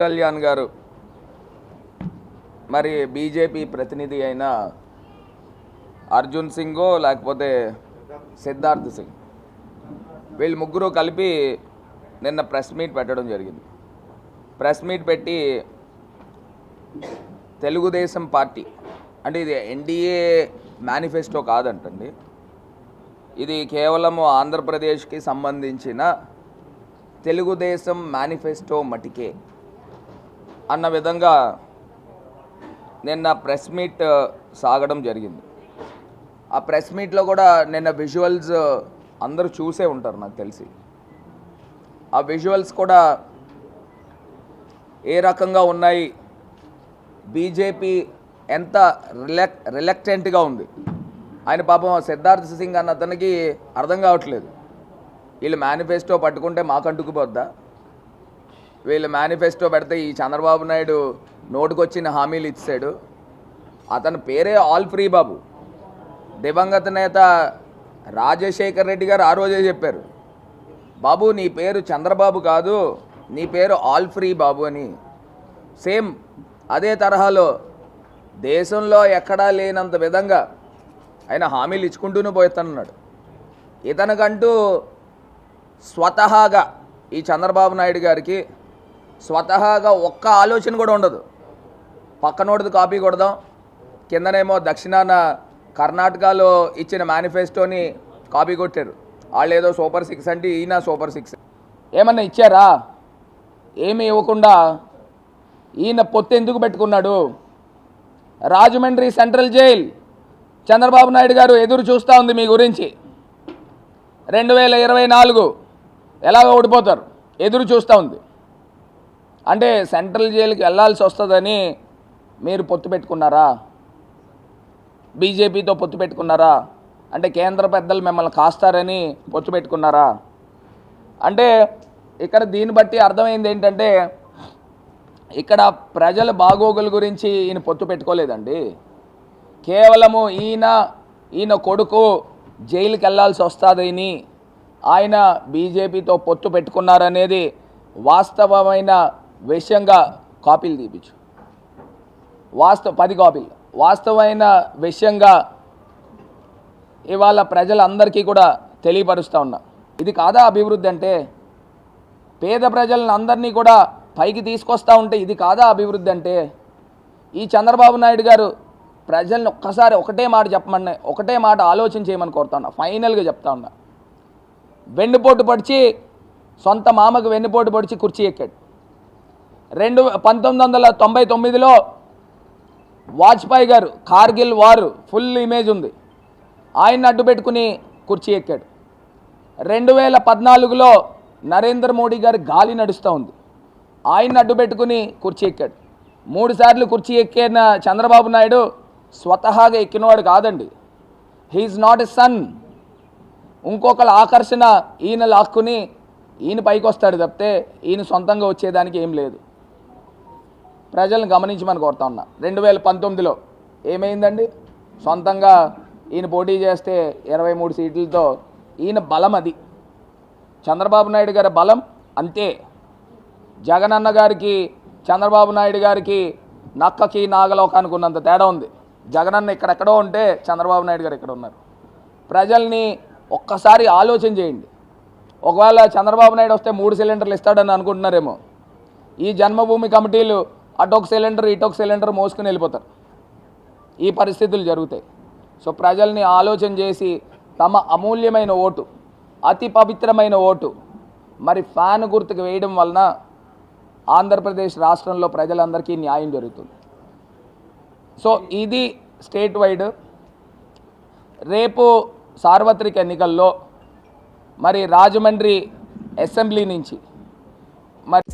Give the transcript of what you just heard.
కళ్యాణ్ గారు మరి బీజేపీ ప్రతినిధి అయిన అర్జున్ సింగ్ లేకపోతే సిద్ధార్థ్ సింగ్ వీళ్ళు ముగ్గురు కలిపి నిన్న ప్రెస్ మీట్ పెట్టడం జరిగింది. ప్రెస్ మీట్ పెట్టి తెలుగుదేశం పార్టీ అంటే ఇది ఎన్డీఏ మేనిఫెస్టో కాదంటండి, ఇది కేవలం ఆంధ్రప్రదేశ్కి సంబంధించిన తెలుగుదేశం మేనిఫెస్టో మటికే అన్న విధంగా నిన్న ప్రెస్ మీట్ సాగడం జరిగింది. ఆ ప్రెస్ మీట్లో కూడా నిన్న విజువల్స్ అందరూ చూసే ఉంటారు నాకు తెలిసి. ఆ విజువల్స్ కూడా ఏ రకంగా ఉన్నాయి, బీజేపీ ఎంత రిలక్టెంట్గా ఉంది. ఆయన పాపం సిద్ధార్థ్ సింగ్ అన్న అతనికి అర్థం కావట్లేదు, వీళ్ళు మేనిఫెస్టో పట్టుకుంటే మాకంటుకుపోద్దా, వీళ్ళు మేనిఫెస్టో పెడితే ఈ చంద్రబాబు నాయుడు నోటుకొచ్చిన హామీలు ఇచ్చాడు. అతని పేరే ఆల్ ఫ్రీ బాబు. దివంగత నేత రాజశేఖర్ రెడ్డి గారు ఆ రోజే చెప్పారు, బాబు నీ పేరు చంద్రబాబు కాదు, నీ పేరు ఆల్ ఫ్రీ బాబు అని. సేమ్ అదే తరహాలో దేశంలో ఎక్కడా లేనంత విధంగా ఆయన హామీలు ఇచ్చుకుంటూనే పోతున్నాడు. ఇతనికంటూ స్వతహాగా ఈ చంద్రబాబు నాయుడు గారికి స్వతహాగా ఒక్క ఆలోచన కూడా ఉండదు. పక్కనోడిది కాపీ కొడదాం, కిందనేమో దక్షిణాన కర్ణాటకలో ఇచ్చిన మేనిఫెస్టోని కాపీ కొట్టారు. వాళ్ళు ఏదో సూపర్ 6 అంటే ఈయన సూపర్ 6. ఏమన్నా ఇచ్చారా? ఏమి ఇవ్వకుండా ఈయన పొత్తు ఎందుకు పెట్టుకున్నాడు? రాజమండ్రి సెంట్రల్ జైల్ చంద్రబాబు నాయుడు గారు ఎదురు చూస్తూ ఉంది మీ గురించి. 2024 ఎలాగో ఓడిపోతారు ఎదురు చూస్తూ ఉంది. అంటే సెంట్రల్ జైలుకి వెళ్ళాల్సి వస్తుందని మీరు పొత్తు పెట్టుకున్నారా? బీజేపీతో పొత్తు పెట్టుకున్నారా? అంటే కేంద్ర పెద్దలు మిమ్మల్ని కాస్తారని పొత్తు పెట్టుకున్నారా? అంటే ఇక్కడ దీన్ని బట్టి అర్థమైంది ఏంటంటే ఇక్కడ ప్రజల బాగోగుల గురించి ఈయన పొత్తు పెట్టుకోలేదండి. కేవలము ఈయన కొడుకు జైలుకి వెళ్ళాల్సి వస్తుందని ఆయన బీజేపీతో పొత్తు పెట్టుకున్నారనేది వాస్తవమైన విషయంగా కాపీలు తీపించు, 10 కాపీలు వాస్తవమైన విషయంగా ఇవాళ ప్రజలందరికీ కూడా తెలియపరుస్తూ ఉన్నా. ఇది కాదా అభివృద్ధి అంటే? పేద ప్రజలను అందరినీ కూడా పైకి తీసుకొస్తూ ఉంటే ఇది కాదా అభివృద్ధి అంటే? ఈ చంద్రబాబు నాయుడు గారు ప్రజల్ని ఒక్కసారి ఒకటే మాట ఆలోచన చేయమని కోరుతా ఉన్నా. ఫైనల్గా చెప్తా ఉన్నా, వెన్నుపోటు పొడిచి సొంత మామకు వెన్నుపోటు పొడిచి కుర్చీ ఎక్కాడు. 1999లో వాజ్పేయి గారు కార్గిల్ వారు ఫుల్ ఇమేజ్ ఉంది, ఆయన్ని అడ్డు పెట్టుకుని కుర్చీ ఎక్కాడు. 2014లో నరేంద్ర మోడీ గారి గాలి నడుస్తూ ఉంది, ఆయన్ని అడ్డు పెట్టుకుని కుర్చీ ఎక్కాడు. 3 సార్లు కుర్చీ ఎక్కిన చంద్రబాబు నాయుడు స్వతహాగా ఎక్కినవాడు కాదండి. He is not a son. ఇంకొకళ్ళ ఆకర్షణ ఈయన లాక్కుని ఈయన పైకి వస్తాడు తప్పితే ఈయన సొంతంగా వచ్చేదానికి ఏం లేదు. ప్రజలను గమనించమని కోరుతా ఉన్నా. 2019లో ఏమైందండి? సొంతంగా ఈయన పోటీ చేస్తే 23 సీట్లతో ఈయన బలం అది. చంద్రబాబు నాయుడు గారి బలం అంతే. జగనన్న గారికి చంద్రబాబు నాయుడు గారికి నక్కకి నాగలోకానికి ఉన్నంత తేడా ఉంది. జగనన్న ఇక్కడెక్కడో ఉంటే చంద్రబాబు నాయుడు గారు ఇక్కడ ఉన్నారు. ప్రజల్ని ఒక్కసారి ఆలోచన చేయండి. ఒకవేళ చంద్రబాబు నాయుడు వస్తే 3 సిలిండర్లు ఇస్తాడని అనుకుంటున్నారేమో. ఈ జన్మభూమి కమిటీలు అటొక సిలిండర్ ఇటొక సిలిండర్ మోసుకుని వెళ్ళిపోతారు. ఈ పరిస్థితులు జరుగుతాయి. సో ప్రజల్ని ఆలోచన చేసి తమ అమూల్యమైన ఓటు, అతి పవిత్రమైన ఓటు మరి ఫ్యాన్ గుర్తుకు వేయడం వలన ఆంధ్రప్రదేశ్ రాష్ట్రంలో ప్రజలందరికీ న్యాయం జరుగుతుంది. సో ఇది స్టేట్ వైడ్. రేపు సార్వత్రిక ఎన్నికల్లో మరి రాజమండ్రి అసెంబ్లీ నుంచి మరి